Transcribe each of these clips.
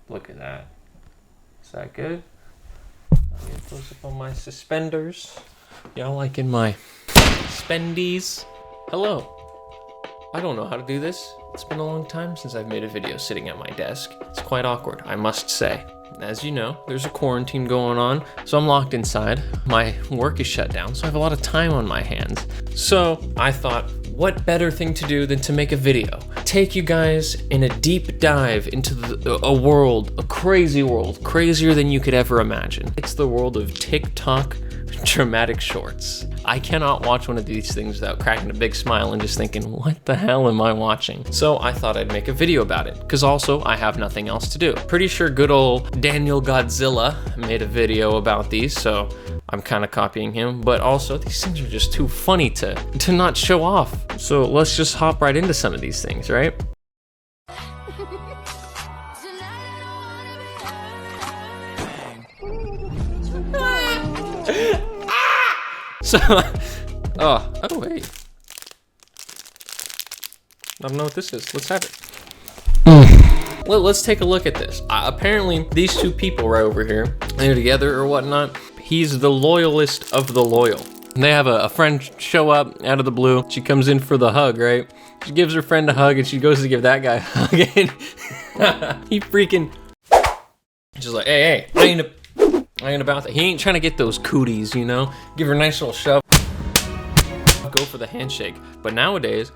Look at that. Is that good? I'll get close up on my suspenders. Y'all liking my spendies? Hello. I don't know how to do this. It's been a long time since I've made a video sitting at my desk. It's quite awkward, I must say. As you know, there's a quarantine going on, so I'm locked inside. My work is shut down, so I have a lot of time on my hands. So I thought, what better thing to do than to make a video? Take you guys in a deep dive into a world, a crazy world, crazier than you could ever imagine. It's the world of TikTok dramatic shorts. I cannot watch one of these things without cracking a big smile and just thinking, what the hell am I watching? So I thought I'd make a video about it, because also I have nothing else to do. Pretty sure good old Daniel Godzilla made a video about these, so I'm kind of copying him, but also these things are just too funny to not show off. So let's just hop right into some of these things, right? So, oh wait. I don't know what this is. Let's have it. Well, let's take a look at this. Apparently, these two people right over here, they're together or whatnot. He's the loyalist of the loyal. They have a friend show up out of the blue. She comes in for the hug, right? She gives her friend a hug and she goes to give that guy a hug and he freaking, she's like, hey, I ain't about that. He ain't trying to get those cooties, you know? Give her a nice little shove. Go for the handshake. But nowadays,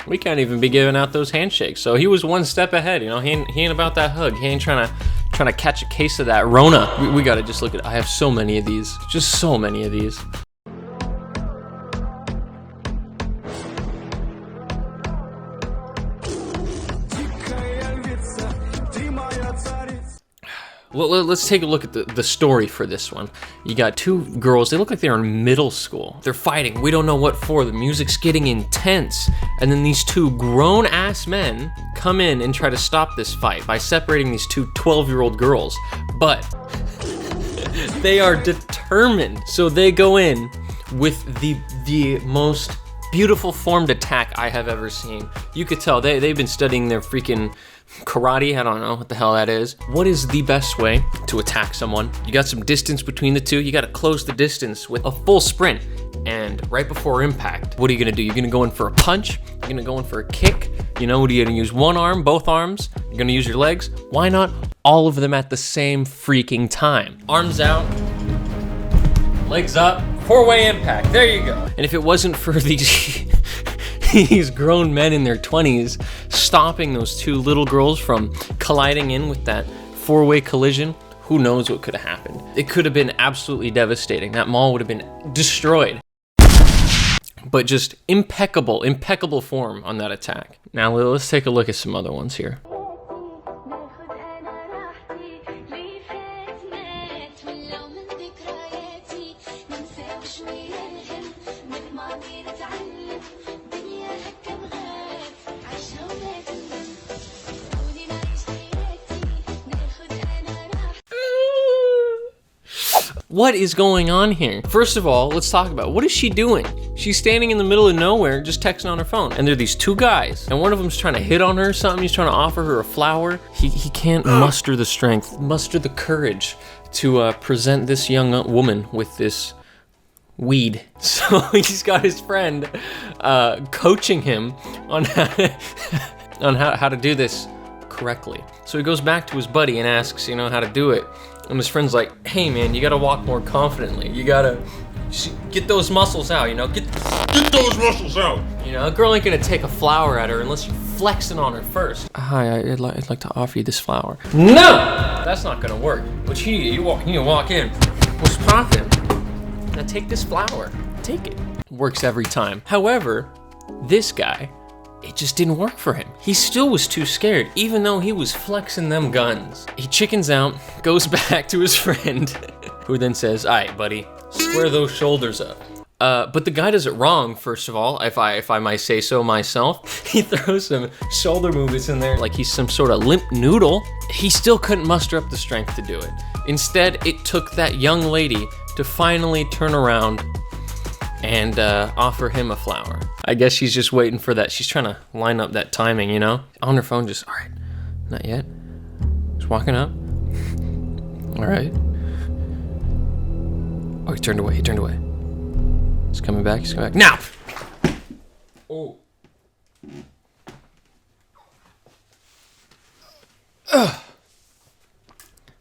we can't even be giving out those handshakes. So he was one step ahead, you know? He ain't about that hug. He ain't trying to catch a case of that Rona. We gotta just look at, I have so many of these. Just so many of these. Well, let's take a look at the story for this one. You got two girls, they look like they're in middle school. They're fighting, we don't know what for, the music's getting intense. And then these two grown-ass men come in and try to stop this fight by separating these two 12-year-old girls. But they are determined. So they go in with the most beautiful formed attack I have ever seen. You could tell they've been studying their freaking karate. I don't know what the hell that is. What is the best way to attack someone? You got some distance between the two. You got to close the distance with a full sprint. And right before impact, what are you gonna do? You're gonna go in for a punch. You're gonna go in for a kick. You know, what are you gonna use? One arm, both arms? You're gonna use your legs? Why not all of them at the same freaking time? Arms out, legs up, four-way impact. There you go. And if it wasn't for these grown men in their 20s stopping those two little girls from colliding in with that four-way collision, who knows what could have happened. It could have been absolutely devastating. That mall would have been destroyed. But just impeccable form on that attack. Now let's take a look at some other ones here. What is going on here? First of all, let's talk about, what is she doing? She's standing in the middle of nowhere, just texting on her phone. And there are these two guys, and one of them's trying to hit on her or something. He's trying to offer her a flower. He can't muster the strength, muster the courage to present this young woman with this weed. So he's got his friend coaching him on how to do this correctly. So he goes back to his buddy and asks, you know, how to do it. And his friend's like, hey man, you gotta walk more confidently. You gotta get those muscles out, you know? Get those muscles out! You know, a girl ain't gonna take a flower at her unless you're flexing on her first. Hi, I'd like to offer you this flower. No! That's not gonna work. What you need to walk in. What's poppin'? Now take this flower. Take it. Works every time. However, this guy, it just didn't work for him. He still was too scared, even though he was flexing them guns. He chickens out, goes back to his friend, who then says, all right, buddy, square those shoulders up. But the guy does it wrong, first of all, if I might say so myself. He throws some shoulder movements in there like he's some sort of limp noodle. He still couldn't muster up the strength to do it. Instead, it took that young lady to finally turn around and offer him a flower. I guess she's just waiting for that. She's trying to line up that timing, you know? On her phone, just, all right, not yet. Just walking up. All right. Oh, he turned away. He's coming back. Now! Oh. Ugh.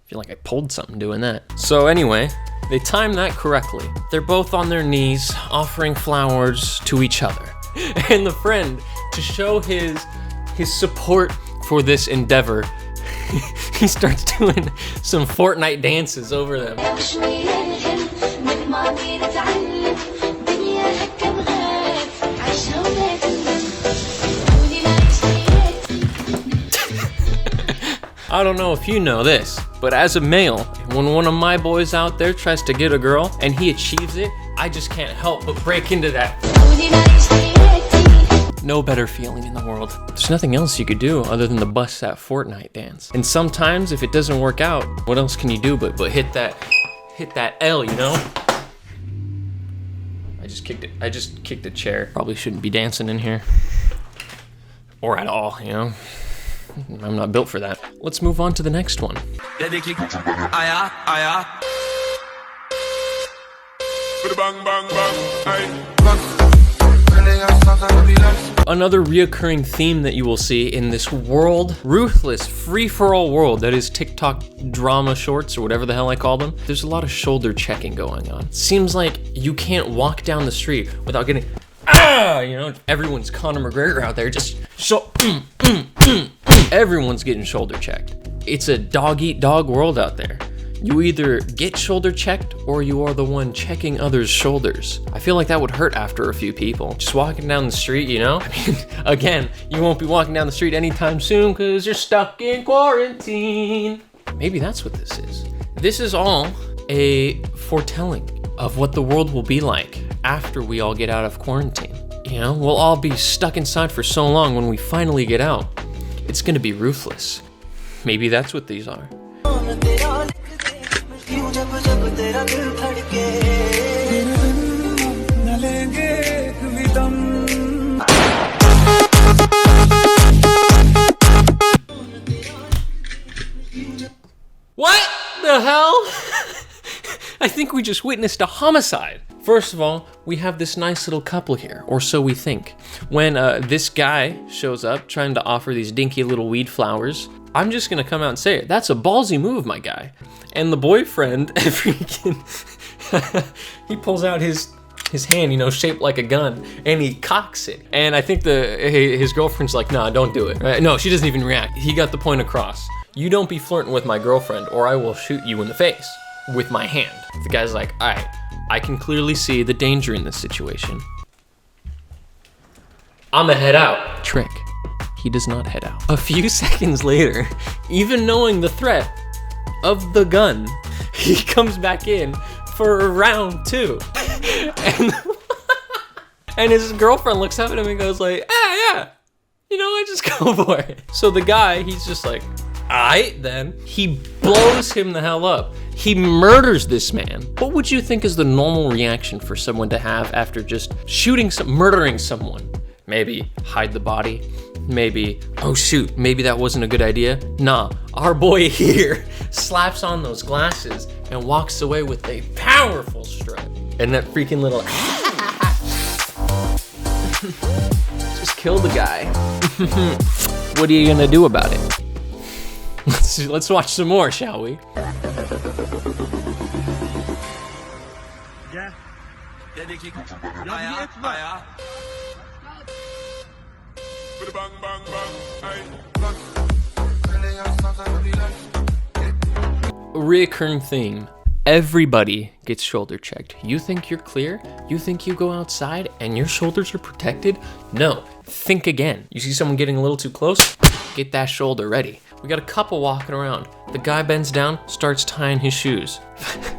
Feel like I pulled something doing that. So anyway, they timed that correctly. They're both on their knees, offering flowers to each other. And the friend, to show his support for this endeavor, he starts doing some Fortnite dances over them. I don't know if you know this, but as a male, when one of my boys out there tries to get a girl and he achieves it, I just can't help but break into that. No better feeling in the world. There's nothing else you could do other than to bust that Fortnite dance. And sometimes if it doesn't work out, what else can you do but hit that L, you know? I just kicked a chair. Probably shouldn't be dancing in here. Or at all, you know? I'm not built for that. Let's move on to the next one. Another reoccurring theme that you will see in this world, ruthless, free-for-all world that is TikTok drama shorts or whatever the hell I call them, there's a lot of shoulder checking going on. Seems like you can't walk down the street without getting, you know, everyone's Conor McGregor out there just everyone's getting shoulder checked. It's a dog-eat-dog world out there. You either get shoulder checked or you are the one checking others' shoulders. I feel like that would hurt after a few people. Just walking down the street, you know? I mean, again, you won't be walking down the street anytime soon because you're stuck in quarantine. Maybe that's what this is. This is all a foretelling of what the world will be like after we all get out of quarantine. You know, we'll all be stuck inside for so long. When we finally get out, it's gonna be ruthless. Maybe that's what these are. What the hell? I think we just witnessed a homicide. First of all, we have this nice little couple here, or so we think. When this guy shows up trying to offer these dinky little weed flowers, I'm just gonna come out and say it. That's a ballsy move, my guy. And the boyfriend, freaking, he pulls out his hand, you know, shaped like a gun, and he cocks it. And I think his girlfriend's like, nah, don't do it. Right? No, she doesn't even react. He got the point across. You don't be flirting with my girlfriend, or I will shoot you in the face with my hand. The guy's like, all right, I can clearly see the danger in this situation. I'ma head out. Trick. He does not head out. A few seconds later, even knowing the threat of the gun, he comes back in for round 2. And his girlfriend looks up at him and goes like, yeah, you know, I just go for it. So the guy, he's just like, alright then. He blows him the hell up. He murders this man. What would you think is the normal reaction for someone to have after just murdering someone? Maybe hide the body. Maybe, oh shoot, maybe that wasn't a good idea. Nah, our boy here slaps on those glasses and walks away with a powerful strut. And that freaking little just kill the guy. What are you gonna do about it? Let's watch some more, shall we? A reoccurring theme. Everybody gets shoulder checked. You think you're clear? You think you go outside and your shoulders are protected? No, think again. You see someone getting a little too close? Get that shoulder ready. We got a couple walking around. The guy bends down, starts tying his shoes.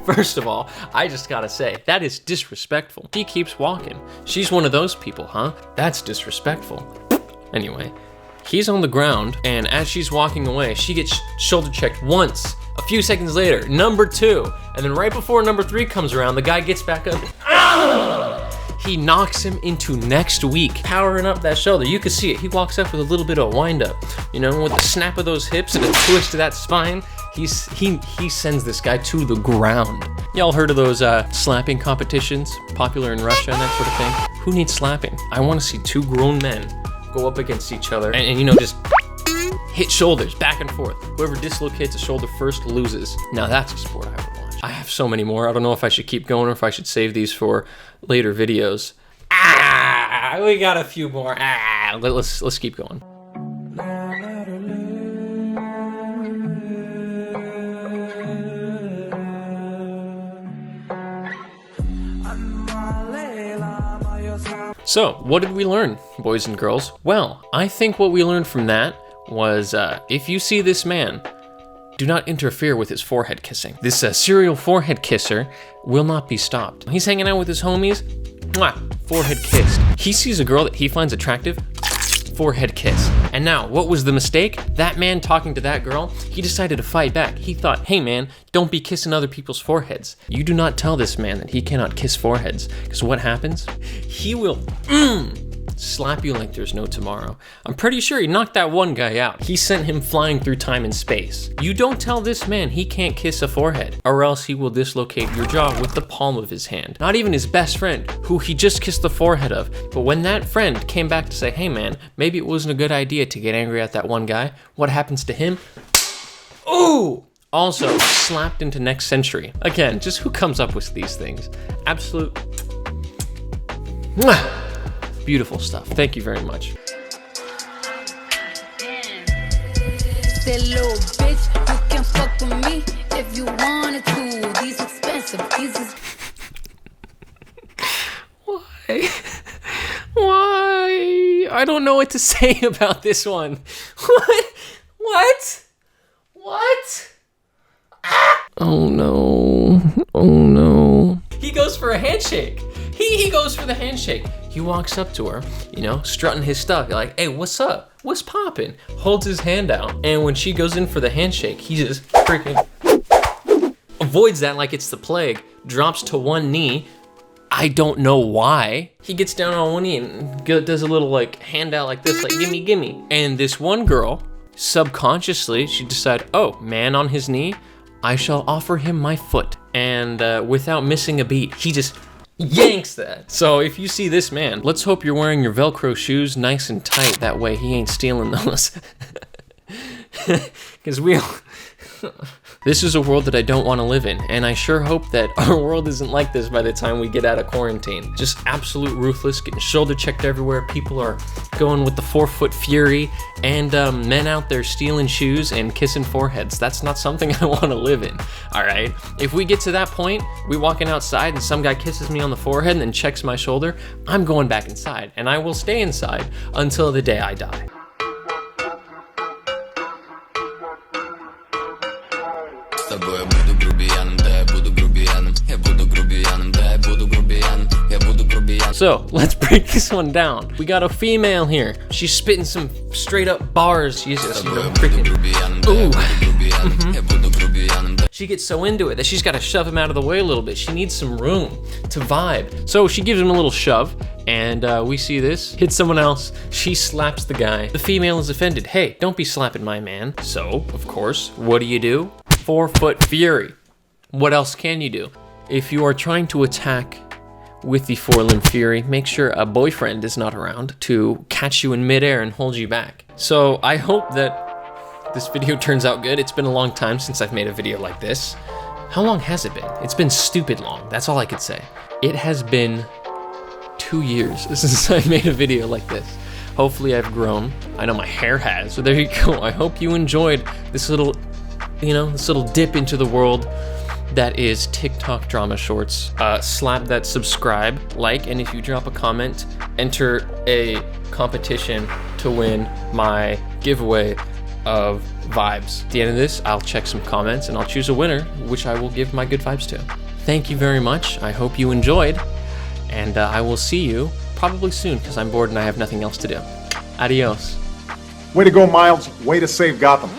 First of all, I just gotta say, that is disrespectful. She keeps walking. She's one of those people, huh? That's disrespectful. Anyway, he's on the ground, and as she's walking away, she gets shoulder checked once. A few seconds later, number 2. And then right before number 3 comes around, the guy gets back up. He knocks him into next week, powering up that shoulder. You can see it. He walks up with a little bit of wind up, you know, with the snap of those hips and a twist to that spine. He sends this guy to the ground. Y'all heard of those slapping competitions, popular in Russia and that sort of thing? Who needs slapping? I want to see two grown men go up against each other and you know, just hit shoulders back and forth. Whoever dislocates a shoulder first loses. Now that's a sport I would watch. I have so many more. I don't know if I should keep going or if I should save these for later videos. We got a few more. Let's keep going. So, what did we learn, boys and girls? Well, I think what we learned from that was if you see this man, do not interfere with his forehead kissing. This serial forehead kisser will not be stopped. He's hanging out with his homies, mwah, forehead kissed. He sees a girl that he finds attractive, forehead kiss. And now, what was the mistake? That man talking to that girl, he decided to fight back. He thought, hey man, don't be kissing other people's foreheads. You do not tell this man that he cannot kiss foreheads, because what happens? He will slap you like there's no tomorrow. I'm pretty sure he knocked that one guy out. He sent him flying through time and space. You don't tell this man he can't kiss a forehead, or else he will dislocate your jaw with the palm of his hand. Not even his best friend, who he just kissed the forehead of. But when that friend came back to say, hey man, maybe it wasn't a good idea to get angry at that one guy, what happens to him? Ooh! Also, slapped into next century. Again, just who comes up with these things? Absolute beautiful stuff. Thank you very much. That little bitch, you can fuck with me if you wanted to. These expensive pieces. Why? Why? I don't know what to say about this one. What? Ah! Oh no. Oh no. He goes for a handshake. He goes for the handshake. He walks up to her, you know, strutting his stuff. You're like, hey, what's up? What's poppin'? Holds his hand out. And when she goes in for the handshake, he just freaking avoids that like it's the plague, drops to one knee. I don't know why. He gets down on one knee and does a little like hand out like this, like gimme, gimme. And this one girl, subconsciously, she decided, oh, man on his knee, I shall offer him my foot. And without missing a beat, he just yanks that. So if you see this man, let's hope you're wearing your Velcro shoes nice and tight. That way he ain't stealing those. Because this is a world that I don't want to live in, and I sure hope that our world isn't like this by the time we get out of quarantine. Just absolute ruthless, getting shoulder checked everywhere. People are going with the 4-foot fury, and men out there stealing shoes and kissing foreheads. That's not something I want to live in, all right? If we get to that point, we walking outside and some guy kisses me on the forehead and then checks my shoulder, I'm going back inside, and I will stay inside until the day I die. So, let's break this one down. We got a female here. She's spitting some straight up bars. She's just, you know, freaking, ooh. She gets so into it that she's got to shove him out of the way a little bit. She needs some room to vibe. So she gives him a little shove, and we see this. Hits someone else. She slaps the guy. The female is offended. Hey, don't be slapping my man. So, of course, what do? 4-foot fury. What else can you do? If you are trying to attack with the 4-limb fury, make sure a boyfriend is not around to catch you in midair and hold you back. So I hope that this video turns out good. It's been a long time since I've made a video like this. How long has it been? It's been stupid long. That's all I could say. It has been 2 years since I made a video like this. Hopefully I've grown. I know my hair has. So there you go. I hope you enjoyed this little, you know, this little dip into the world that is TikTok drama shorts. Slap that subscribe, like, and if you drop a comment, enter a competition to win my giveaway of vibes. At the end of this, I'll check some comments and I'll choose a winner, which I will give my good vibes to. Thank you very much. I hope you enjoyed, and I will see you probably soon because I'm bored and I have nothing else to do. Adios. Way to go, Miles. Way to save Gotham.